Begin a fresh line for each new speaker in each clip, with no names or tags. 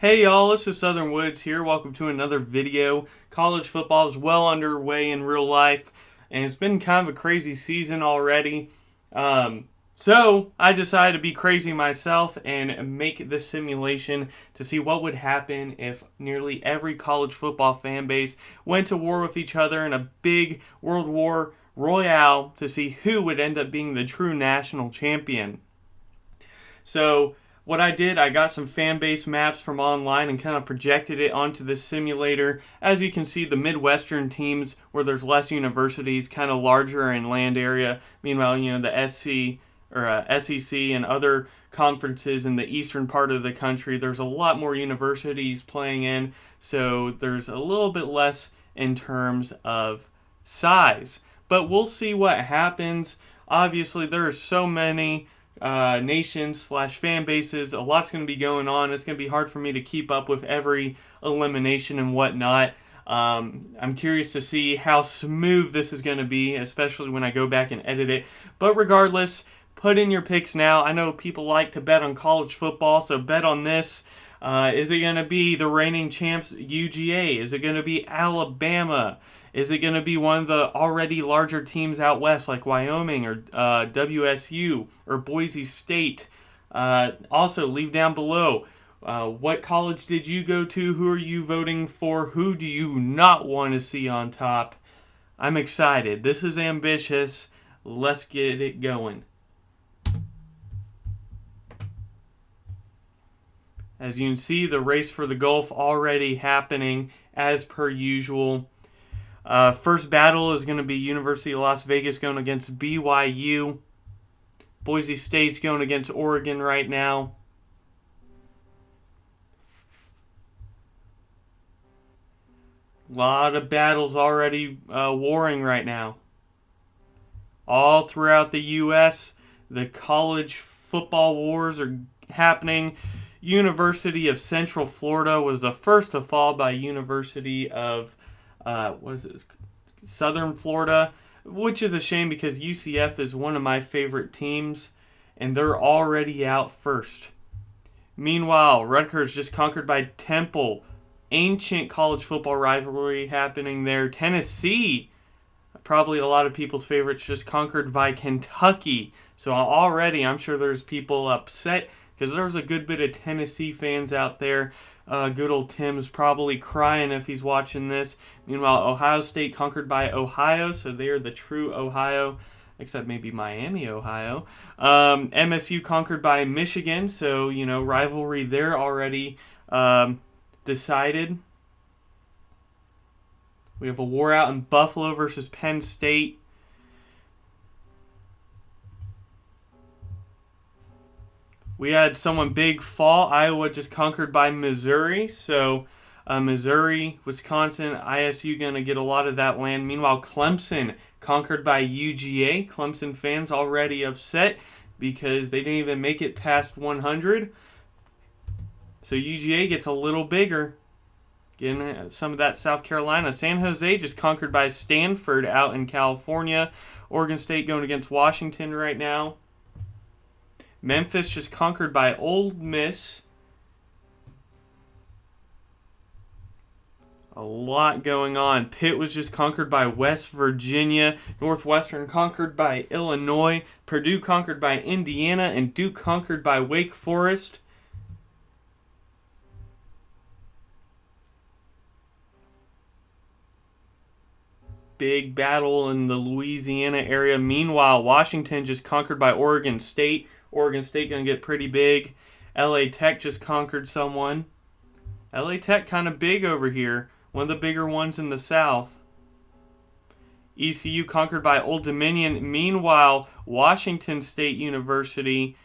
Hey y'all, this is Southern Woods here. Welcome to another video. College football is well underway in real life, and it's been kind of a crazy season already. So I decided to be crazy myself and make this simulation to see what would happen if nearly every college football fan base went to war with each other in a big World War Royale to see who would end up being the true national champion. So what I did, I got some fan base maps from online and kind of projected it onto this simulator. As you can see, the Midwestern teams where there's less universities, kind of larger in land area. Meanwhile, the SEC and other conferences in the eastern part of the country, there's a lot more universities playing in, so there's a little bit less in terms of size. But we'll see what happens. Obviously, there are so many nations/fan bases. A lot's going to be going on. It's going to be hard for me to keep up with every elimination and whatnot. I'm curious to see how smooth this is going to be, especially when I go back and edit it. But regardless, put in your picks now. I know people like to bet on college football, so bet on this. Is it going to be the reigning champs UGA? Is it going to be Alabama? Is it going to be one of the already larger teams out west like Wyoming or WSU or Boise State? Also, leave down below. What college did you go to? Who are you voting for? Who do you not want to see on top? I'm excited. This is ambitious. Let's get it going. As you can see, the race for the Gulf already happening as per usual. First battle is going to be University of Las Vegas going against BYU. Boise State's going against Oregon right now. A lot of battles already warring right now. All throughout the U.S., the college football wars are happening. University of Central Florida was the first to fall by University of Southern Florida, which is a shame because UCF is one of my favorite teams, and they're already out first. Meanwhile, Rutgers just conquered by Temple. Ancient college football rivalry happening there. Tennessee, probably a lot of people's favorites, just conquered by Kentucky. So already I'm sure there's people upset because there's a good bit of Tennessee fans out there. Good old Tim's probably crying if he's watching this. Meanwhile, Ohio State conquered by Ohio, so they are the true Ohio, except maybe Miami, Ohio. MSU conquered by Michigan, so, rivalry there already decided. We have a war out in Buffalo versus Penn State. We had someone big fall. Iowa just conquered by Missouri. So Missouri, Wisconsin, ISU going to get a lot of that land. Meanwhile, Clemson conquered by UGA. Clemson fans already upset because they didn't even make it past 100. So UGA gets a little bigger. Getting some of that South Carolina. San Jose just conquered by Stanford out in California. Oregon State going against Washington right now. Memphis just conquered by Ole Miss. A lot going on. Pitt was just conquered by West Virginia. Northwestern conquered by Illinois. Purdue conquered by Indiana. And Duke conquered by Wake Forest. Big battle in the Louisiana area. Meanwhile, Washington just conquered by Oregon State. Oregon State going to get pretty big. LA Tech just conquered someone. LA Tech kind of big over here. One of the bigger ones in the South. ECU conquered by Old Dominion. Meanwhile, Washington State University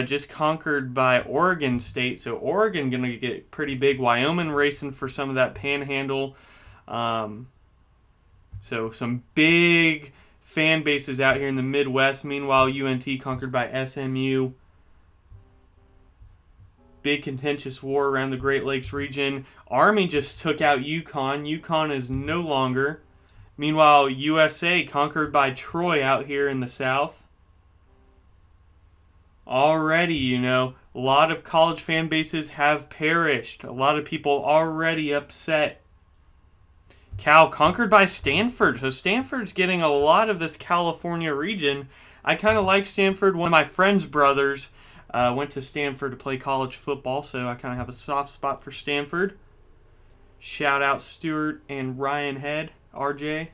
just conquered by Oregon State. So Oregon going to get pretty big. Wyoming racing for some of that panhandle. So some big fan bases out here in the Midwest. Meanwhile, UNT conquered by SMU. Big contentious war around the Great Lakes region. Army just took out UConn. UConn is no longer. Meanwhile, USA conquered by Troy out here in the South. Already, A lot of college fan bases have perished. A lot of people already upset. Cal conquered by Stanford. So Stanford's getting a lot of this California region. I kind of like Stanford. One of my friend's brothers went to Stanford to play college football, so I kind of have a soft spot for Stanford. Shout out Stuart and Ryan Head, RJ.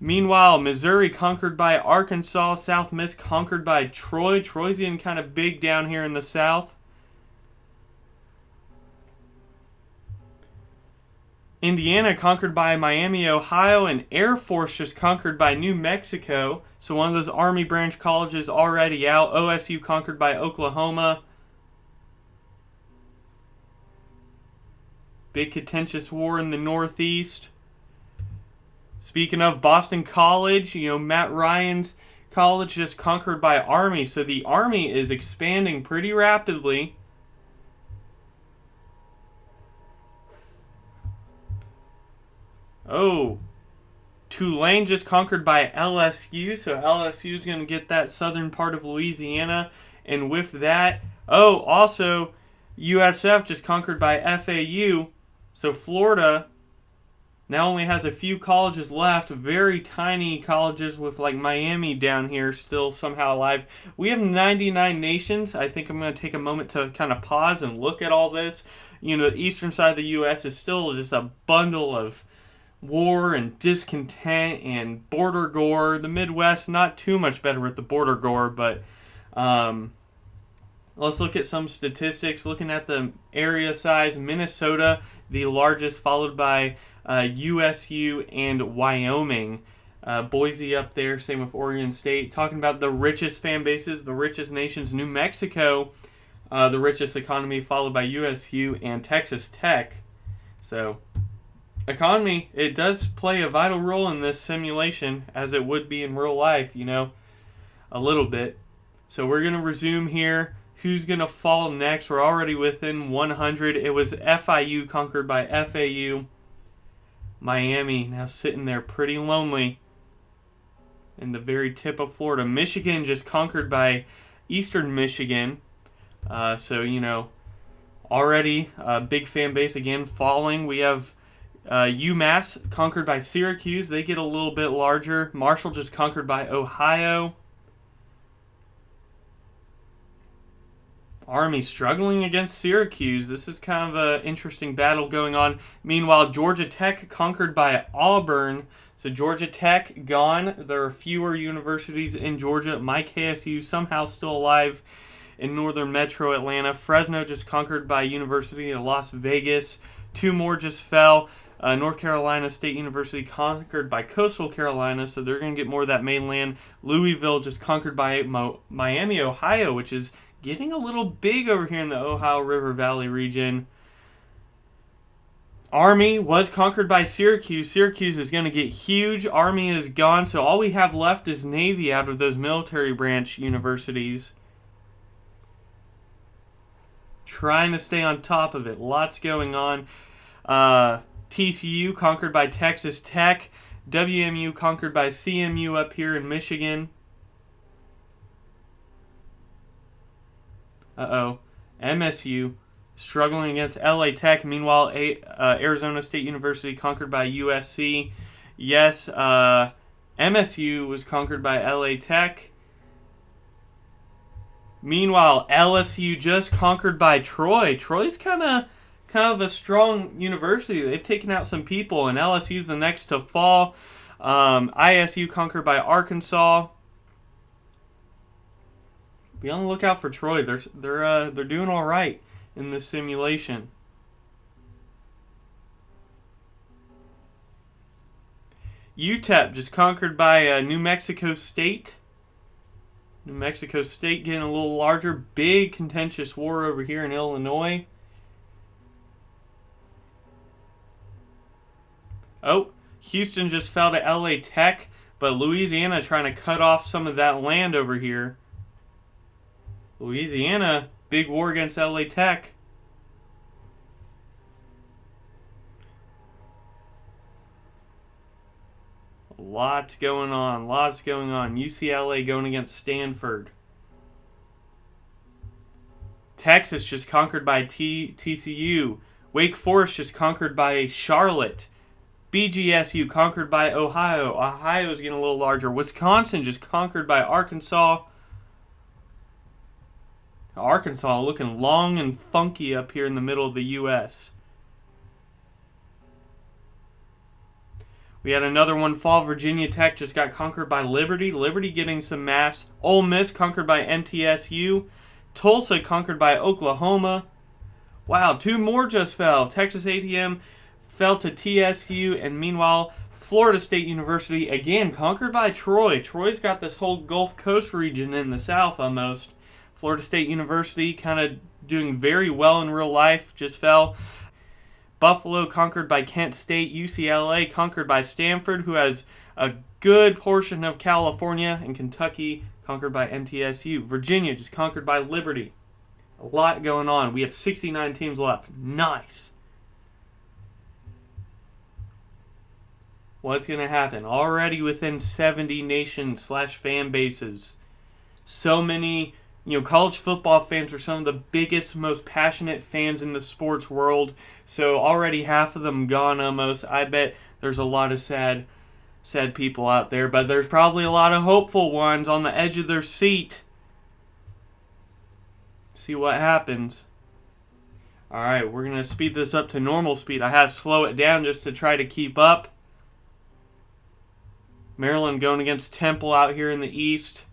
Meanwhile, Missouri conquered by Arkansas. South Miss conquered by Troy. Troy's getting kind of big down here in the South. Indiana conquered by Miami, Ohio, and Air Force just conquered by New Mexico. So one of those Army branch colleges already out. OSU conquered by Oklahoma. Big contentious war in the Northeast. Speaking of Boston College, Matt Ryan's college just conquered by Army. So the Army is expanding pretty rapidly. Oh, Tulane just conquered by LSU, so LSU is going to get that southern part of Louisiana. And with that, also USF just conquered by FAU, so Florida now only has a few colleges left, very tiny colleges with like Miami down here still somehow alive. We have 99 nations. I think I'm going to take a moment to kind of pause and look at all this. The eastern side of the U.S. is still just a bundle of war and discontent and border gore. The Midwest, not too much better with the border gore, but let's look at some statistics. Looking at the area size, Minnesota, the largest, followed by USU and Wyoming. Boise up there, same with Oregon State. Talking about the richest fan bases, the richest nations, New Mexico, the richest economy, followed by USU and Texas Tech. So economy, it does play a vital role in this simulation, as it would be in real life, a little bit. So we're going to resume here. Who's going to fall next? We're already within 100. It was FIU conquered by FAU. Miami now sitting there pretty lonely in the very tip of Florida. Michigan just conquered by Eastern Michigan. So, already a big fan base again falling. We have UMass conquered by Syracuse. They get a little bit larger. Marshall just conquered by Ohio. Army struggling against Syracuse. This is kind of an interesting battle going on. Meanwhile, Georgia Tech conquered by Auburn. So Georgia Tech gone. There are fewer universities in Georgia. My KSU somehow still alive in northern metro Atlanta. Fresno just conquered by University of Las Vegas. Two more just fell. North Carolina State University conquered by Coastal Carolina, so they're going to get more of that mainland. Louisville just conquered by Miami, Ohio, which is getting a little big over here in the Ohio River Valley region. Army was conquered by Syracuse. Syracuse is going to get huge. Army is gone, so all we have left is Navy out of those military branch universities. Trying to stay on top of it. Lots going on. TCU conquered by Texas Tech. WMU conquered by CMU up here in Michigan. MSU struggling against LA Tech. Meanwhile, Arizona State University conquered by USC. Yes, MSU was conquered by LA Tech. Meanwhile, LSU just conquered by Troy. Troy's kind of a strong university. They've taken out some people, and LSU's the next to fall. ISU conquered by Arkansas. Be on the lookout for Troy. They're doing all right in this simulation. UTEP just conquered by New Mexico State. New Mexico State getting a little larger. Big contentious war over here in Illinois. Houston just fell to LA Tech, but Louisiana trying to cut off some of that land over here. Louisiana, big war against LA Tech. Lots going on. UCLA going against Stanford. Texas just conquered by TCU. Wake Forest just conquered by Charlotte. BGSU conquered by Ohio. Ohio's getting a little larger. Wisconsin just conquered by Arkansas. Arkansas looking long and funky up here in the middle of the U.S. We had another one fall. Virginia Tech just got conquered by Liberty. Liberty getting some mass. Ole Miss conquered by MTSU. Tulsa conquered by Oklahoma. Wow, 2 more just fell. Texas A&M fell to TSU, and meanwhile, Florida State University again conquered by Troy. Troy's got this whole Gulf Coast region in the South almost. Florida State University kind of doing very well in real life, just fell. Buffalo conquered by Kent State. UCLA conquered by Stanford, who has a good portion of California. And Kentucky conquered by MTSU. Virginia just conquered by Liberty. A lot going on. We have 69 teams left. Nice. What's going to happen? Already within 70 nations/fan bases. So many, college football fans are some of the biggest, most passionate fans in the sports world. So already half of them gone almost. I bet there's a lot of sad people out there, but there's probably a lot of hopeful ones on the edge of their seat. See what happens. Alright, we're going to speed this up to normal speed. I had to slow it down just to try to keep up. Maryland going against Temple out here in the East.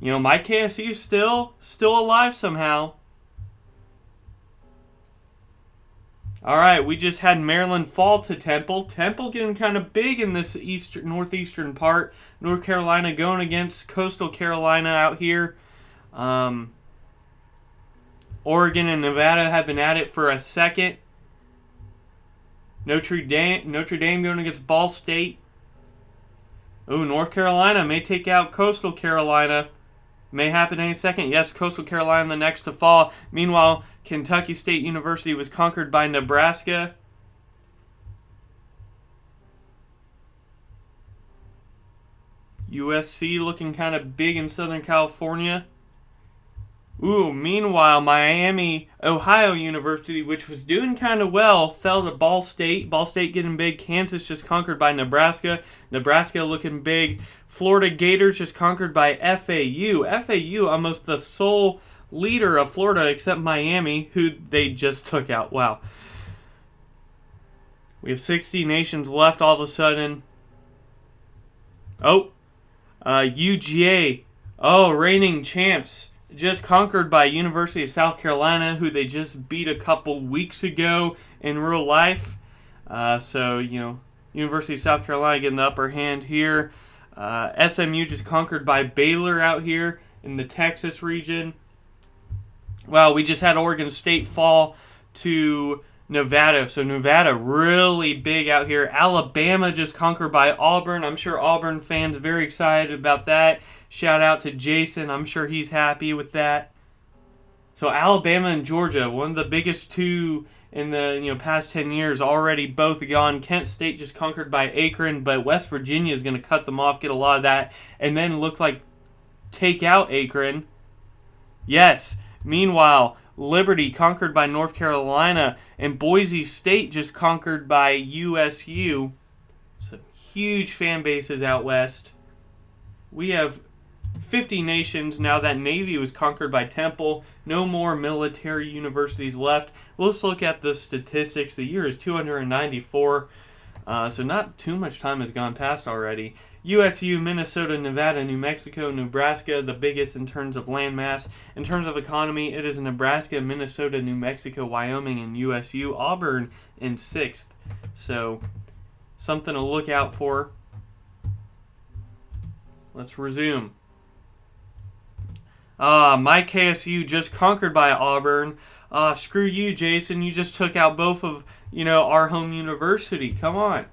My KSU still alive somehow. Alright, we just had Maryland fall to Temple. Temple getting kind of big in this northeastern part. North Carolina going against Coastal Carolina out here. Oregon and Nevada have been at it for a second. Notre Dame going against Ball State. Ooh, North Carolina may take out Coastal Carolina. May happen any second. Yes, Coastal Carolina the next to fall. Meanwhile, Kentucky State University was conquered by Nebraska. USC looking kind of big in Southern California. Ooh, meanwhile, Miami, Ohio University, which was doing kind of well, fell to Ball State. Ball State getting big. Kansas just conquered by Nebraska. Nebraska looking big. Florida Gators just conquered by FAU. FAU, almost the sole leader of Florida except Miami, who they just took out. Wow. We have 60 nations left all of a sudden. UGA. Reigning champs. Just conquered by University of South Carolina, who they just beat a couple weeks ago in real life. University of South Carolina getting the upper hand here. SMU just conquered by Baylor out here in the Texas region. Wow, we just had Oregon State fall to Nevada. So Nevada really big out here. Alabama just conquered by Auburn. I'm sure Auburn fans are very excited about that. Shout out to Jason. I'm sure he's happy with that. So Alabama and Georgia, one of the biggest two in the past 10 years, already both gone. Kent State just conquered by Akron, but West Virginia is going to cut them off, get a lot of that, and then look like take out Akron. Yes. Meanwhile, Liberty conquered by North Carolina, and Boise State just conquered by USU. Some huge fan bases out west. We have 50 nations now that Navy was conquered by Temple. No more military universities left. Let's look at the statistics. The year is 294, so not too much time has gone past already. USU, Minnesota, Nevada, New Mexico, Nebraska, the biggest in terms of land mass. In terms of economy, it is Nebraska, Minnesota, New Mexico, Wyoming, and USU. Auburn in 6th. So, something to look out for. Let's resume. My KSU just conquered by Auburn. Screw you, Jason. You just took out both of, our home university. Come on.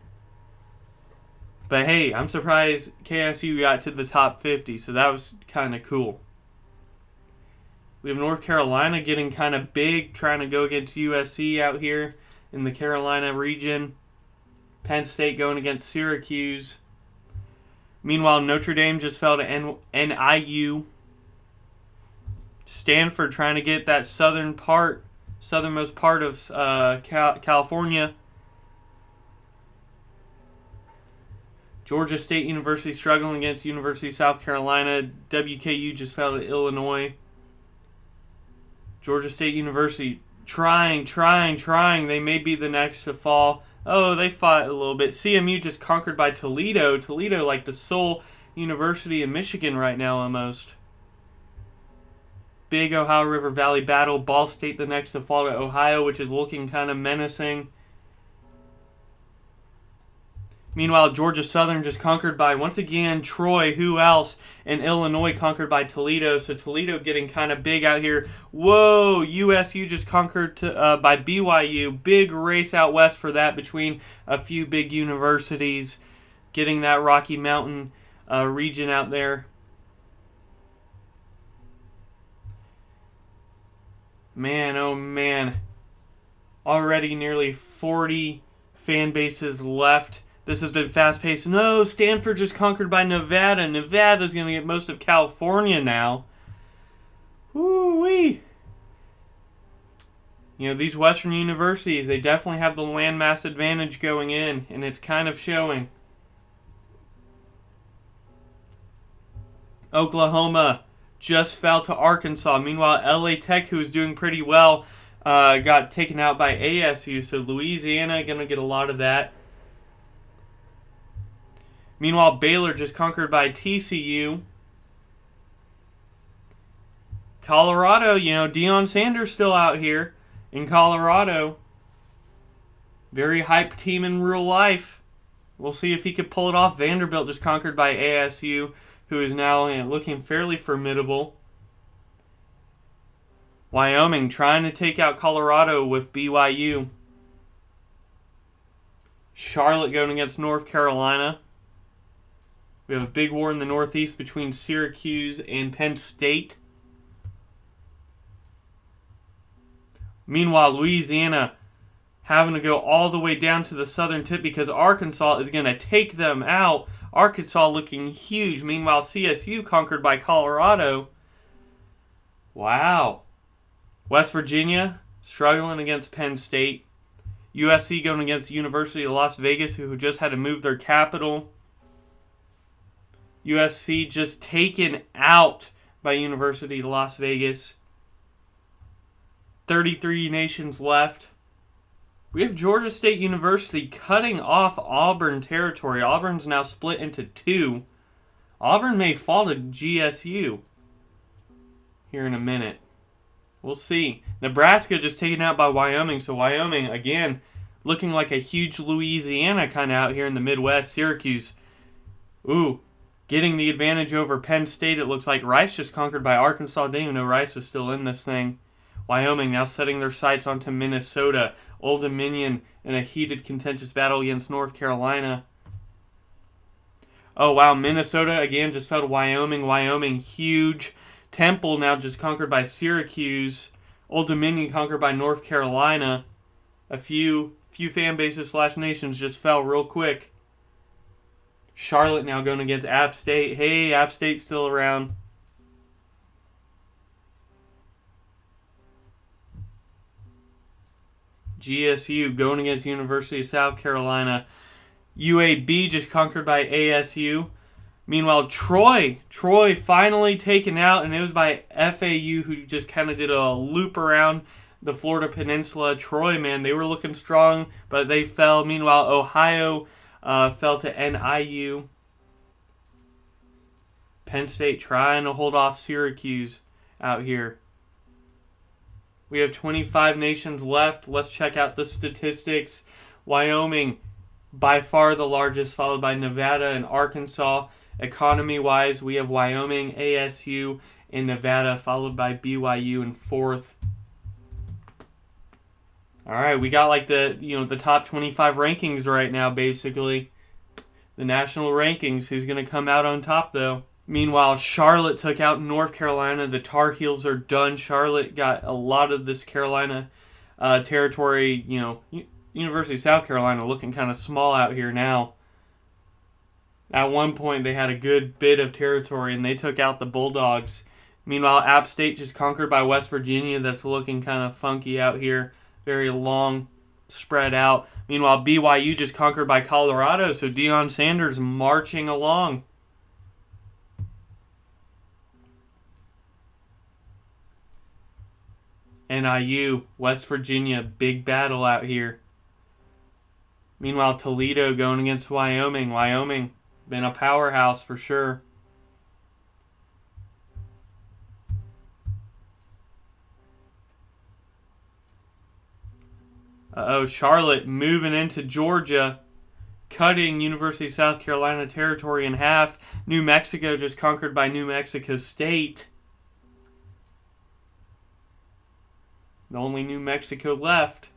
But hey, I'm surprised KSU got to the top 50, so that was kind of cool. We have North Carolina getting kind of big, trying to go against USC out here in the Carolina region. Penn State going against Syracuse. Meanwhile, Notre Dame just fell to NIU. Stanford trying to get that southernmost part of California. Georgia State University struggling against University of South Carolina. WKU just fell to Illinois. Georgia State University trying. They may be the next to fall. Oh, they fought a little bit. CMU just conquered by Toledo. Toledo, like the sole university in Michigan right now almost. Big Ohio River Valley battle. Ball State the next to fall to Ohio, which is looking kind of menacing. Meanwhile, Georgia Southern just conquered by, once again, Troy. Who else? And Illinois conquered by Toledo. So Toledo getting kind of big out here. Whoa, USU just conquered by BYU. Big race out west for that between a few big universities. Getting that Rocky Mountain region out there. Man, oh man. Already nearly 40 fan bases left. This has been fast-paced. No, Stanford just conquered by Nevada. Nevada's going to get most of California now. Woo-wee. You know, these Western universities, they definitely have the landmass advantage going in, and it's kind of showing. Oklahoma just fell to Arkansas. Meanwhile, LA Tech, who was doing pretty well, got taken out by ASU. So Louisiana going to get a lot of that. Meanwhile, Baylor just conquered by TCU. Colorado, you know, Deion Sanders still out here in Colorado. Very hyped team in real life. We'll see if he could pull it off. Vanderbilt just conquered by ASU, who is now looking fairly formidable. Wyoming trying to take out Colorado with BYU. Charlotte going against North Carolina. We have a big war in the Northeast between Syracuse and Penn State. Meanwhile, Louisiana having to go all the way down to the southern tip because Arkansas is going to take them out. Arkansas looking huge. Meanwhile, CSU conquered by Colorado. Wow. West Virginia struggling against Penn State. USC going against the University of Las Vegas, who just had to move their capital. USC just taken out by University of Las Vegas. 33 nations left. We have Georgia State University cutting off Auburn territory. Auburn's now split into two. Auburn may fall to GSU here in a minute. We'll see. Nebraska just taken out by Wyoming. So Wyoming, again, looking like a huge Louisiana kind of out here in the Midwest. Syracuse, getting the advantage over Penn State. It looks like Rice just conquered by Arkansas. Didn't even know Rice was still in this thing. Wyoming now setting their sights onto Minnesota. Old Dominion in a heated, contentious battle against North Carolina. Oh, wow. Minnesota, again, just fell to Wyoming. Wyoming, huge. Temple now just conquered by Syracuse. Old Dominion conquered by North Carolina. A few fan bases / nations just fell real quick. Charlotte now going against App State. Hey, App State's still around. GSU going against University of South Carolina. UAB just conquered by ASU. Meanwhile, Troy finally taken out, and it was by FAU, who just kind of did a loop around the Florida Peninsula. Troy, man, they were looking strong, but they fell. Meanwhile, Ohio fell to NIU. Penn State trying to hold off Syracuse out here. We have 25 nations left. Let's check out the statistics. Wyoming, by far the largest, followed by Nevada and Arkansas. Economy-wise, we have Wyoming, ASU, and Nevada, followed by BYU in fourth. All right, we got like the top 25 rankings right now, basically. The national rankings. Who's going to come out on top, though? Meanwhile, Charlotte took out North Carolina. The Tar Heels are done. Charlotte got a lot of this Carolina territory. University of South Carolina looking kind of small out here now. At one point, they had a good bit of territory, and they took out the Bulldogs Meanwhile, App State just conquered by West Virginia. That's looking kind of funky out here. Very long, spread out. Meanwhile, BYU just conquered by Colorado. So Deion Sanders marching along. NIU, West Virginia, big battle out here. Meanwhile, Toledo going against Wyoming. Wyoming, been a powerhouse for sure. Charlotte moving into Georgia, cutting University of South Carolina territory in half. New Mexico just conquered by New Mexico State. The only New Mexico left.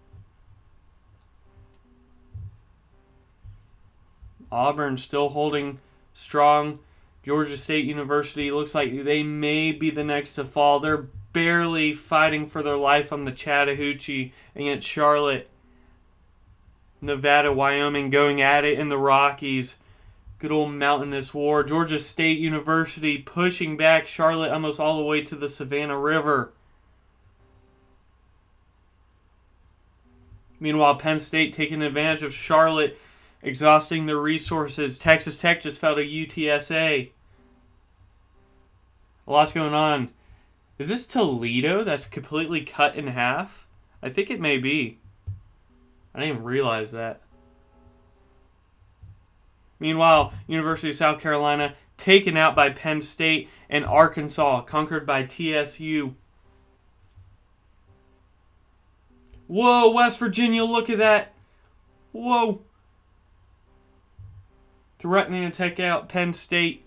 Auburn still holding strong. Georgia State University looks like they may be the next to fall. They're barely fighting for their life on the Chattahoochee against Charlotte. Nevada, Wyoming going at it in the Rockies. Good old mountainous war. Georgia State University pushing back Charlotte almost all the way to the Savannah River. Meanwhile, Penn State taking advantage of Charlotte, exhausting their resources. Texas Tech just fell to UTSA. A lot's going on. Is this Toledo that's completely cut in half? I think it may be. I didn't even realize that. Meanwhile, University of South Carolina taken out by Penn State, and Arkansas conquered by TSU. Whoa, West Virginia, look at that. Whoa. Threatening to take out Penn State.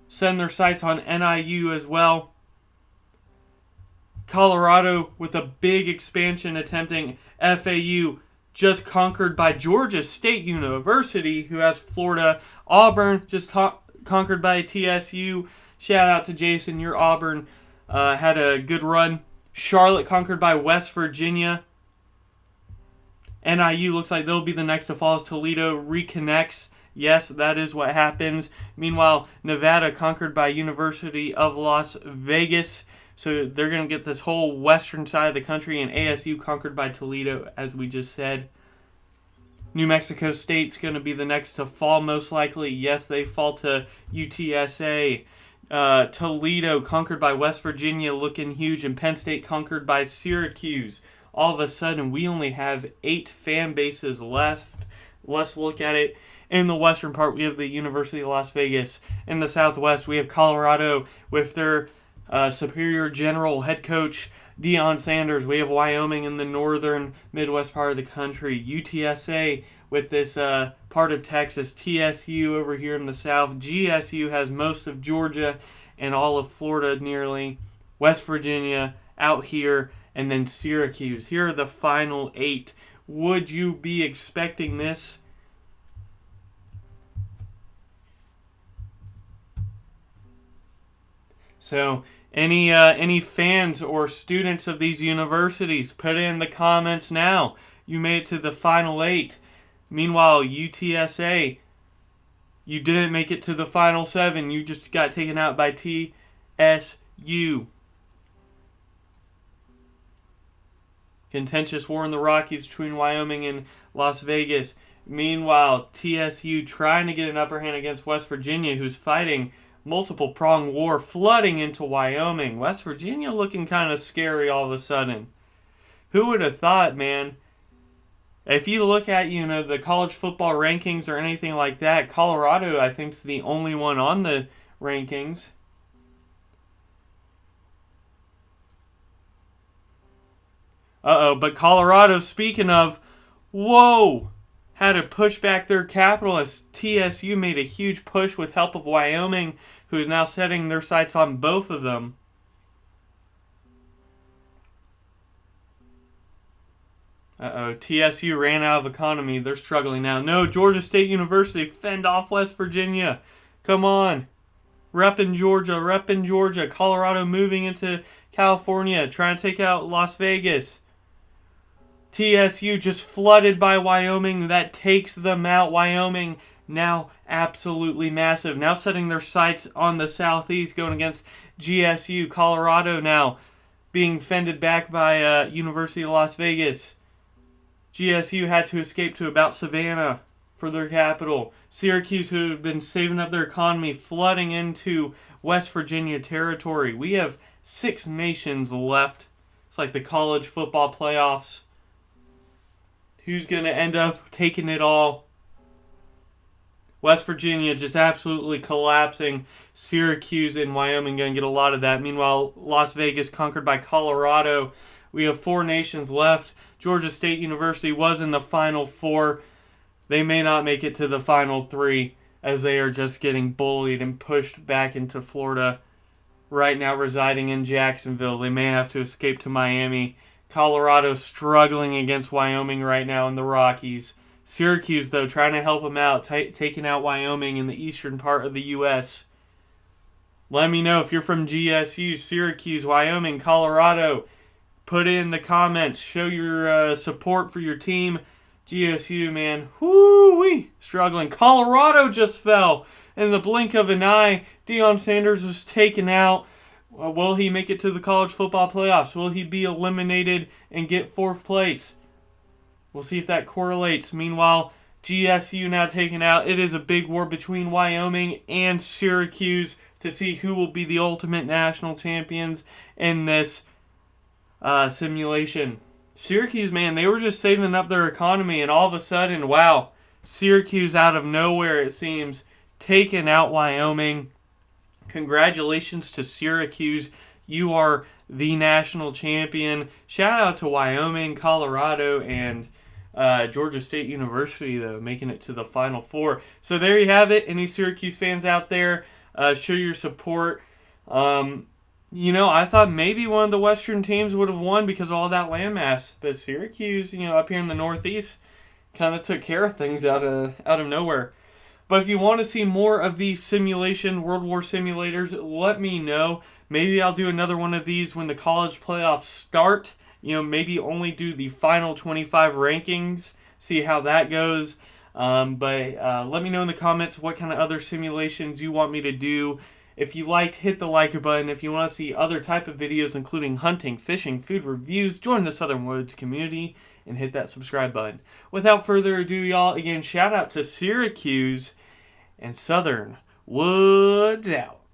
Send their sights on NIU as well. Colorado with a big expansion attempting. FAU just conquered by Georgia State University, who has Florida. Auburn just conquered by TSU. Shout out to Jason, your Auburn had a good run. Charlotte conquered by West Virginia. NIU looks like they'll be the next to fall as Toledo reconnects. Yes, that is what happens. Meanwhile, Nevada conquered by University of Las Vegas. So they're going to get this whole western side of the country, and ASU conquered by Toledo, as we just said. New Mexico State's going to be the next to fall, most likely. Yes, they fall to UTSA. Toledo conquered by West Virginia, looking huge, and Penn State conquered by Syracuse. All of a sudden, we only have 8 fan bases left. Let's look at it. In the western part, we have the University of Las Vegas. In the southwest, we have Colorado with their Superior General head coach Deion Sanders. We have Wyoming in the northern Midwest part of the country. UTSA with this part of Texas. TSU over here in the south. GSU has most of Georgia and all of Florida nearly. West Virginia out here. And then Syracuse. Here are the final 8. Would you be expecting this? So, any fans or students of these universities, put it in the comments now. You made it to the final 8. Meanwhile, UTSA, you didn't make it to the final 7. You just got taken out by TSU. Contentious war in the Rockies between Wyoming and Las Vegas. Meanwhile, TSU trying to get an upper hand against West Virginia, who's fighting multiple prong war, flooding into Wyoming. West Virginia looking kind of scary all of a sudden. Who would have thought, man? If you look at, the college football rankings or anything like that, Colorado, I think, is the only one on the rankings. But Colorado, speaking of, whoa, had to push back their capital as TSU made a huge push with help of Wyoming, who is now setting their sights on both of them. TSU ran out of economy. They're struggling now. No, Georgia State University fend off West Virginia. Come on. Reppin' Georgia. Colorado moving into California, trying to take out Las Vegas. TSU just flooded by Wyoming. That takes them out. Wyoming now absolutely massive. Now setting their sights on the Southeast, going against GSU. Colorado now being fended back by University of Las Vegas. GSU had to escape to about Savannah for their capital. Syracuse, who have been saving up their economy, flooding into West Virginia territory. We have 6 nations left. It's like the college football playoffs. Who's going to end up taking it all? West Virginia just absolutely collapsing. Syracuse and Wyoming going to get a lot of that. Meanwhile, Las Vegas conquered by Colorado. We have 4 nations left. Georgia State University was in the Final Four. They may not make it to the Final 3 as they are just getting bullied and pushed back into Florida. Right now residing in Jacksonville. They may have to escape to Miami. Colorado struggling against Wyoming right now in the Rockies. Syracuse, though, trying to help them out, taking out Wyoming in the eastern part of the U.S. Let me know if you're from GSU, Syracuse, Wyoming, Colorado. Put in the comments. Show your support for your team. GSU, man. Whoo-wee. Struggling. Colorado just fell. In the blink of an eye, Deion Sanders was taken out. Will he make it to the college football playoffs? Will he be eliminated and get 4th place? We'll see if that correlates. Meanwhile, GSU now taken out. It is a big war between Wyoming and Syracuse to see who will be the ultimate national champions in this simulation. Syracuse, man, they were just saving up their economy, and all of a sudden, wow, Syracuse out of nowhere, it seems, taking out Wyoming. Congratulations to Syracuse. You are the national champion. Shout out to Wyoming, Colorado, and Georgia State University, though, making it to the Final Four. So there you have it. Any Syracuse fans out there, show your support. I thought maybe one of the Western teams would have won because of all that landmass. But Syracuse, up here in the Northeast, kind of took care of things out of nowhere. But if you want to see more of these simulation, World War simulators, let me know. Maybe I'll do another one of these when the college playoffs start. Maybe only do the final 25 rankings, see how that goes. But let me know in the comments what kind of other simulations you want me to do. If you liked, hit the like button. If you want to see other type of videos, including hunting, fishing, food reviews, join the Southern Woods community and hit that subscribe button. Without further ado, y'all, again, shout out to Syracuse and Southern Woods out.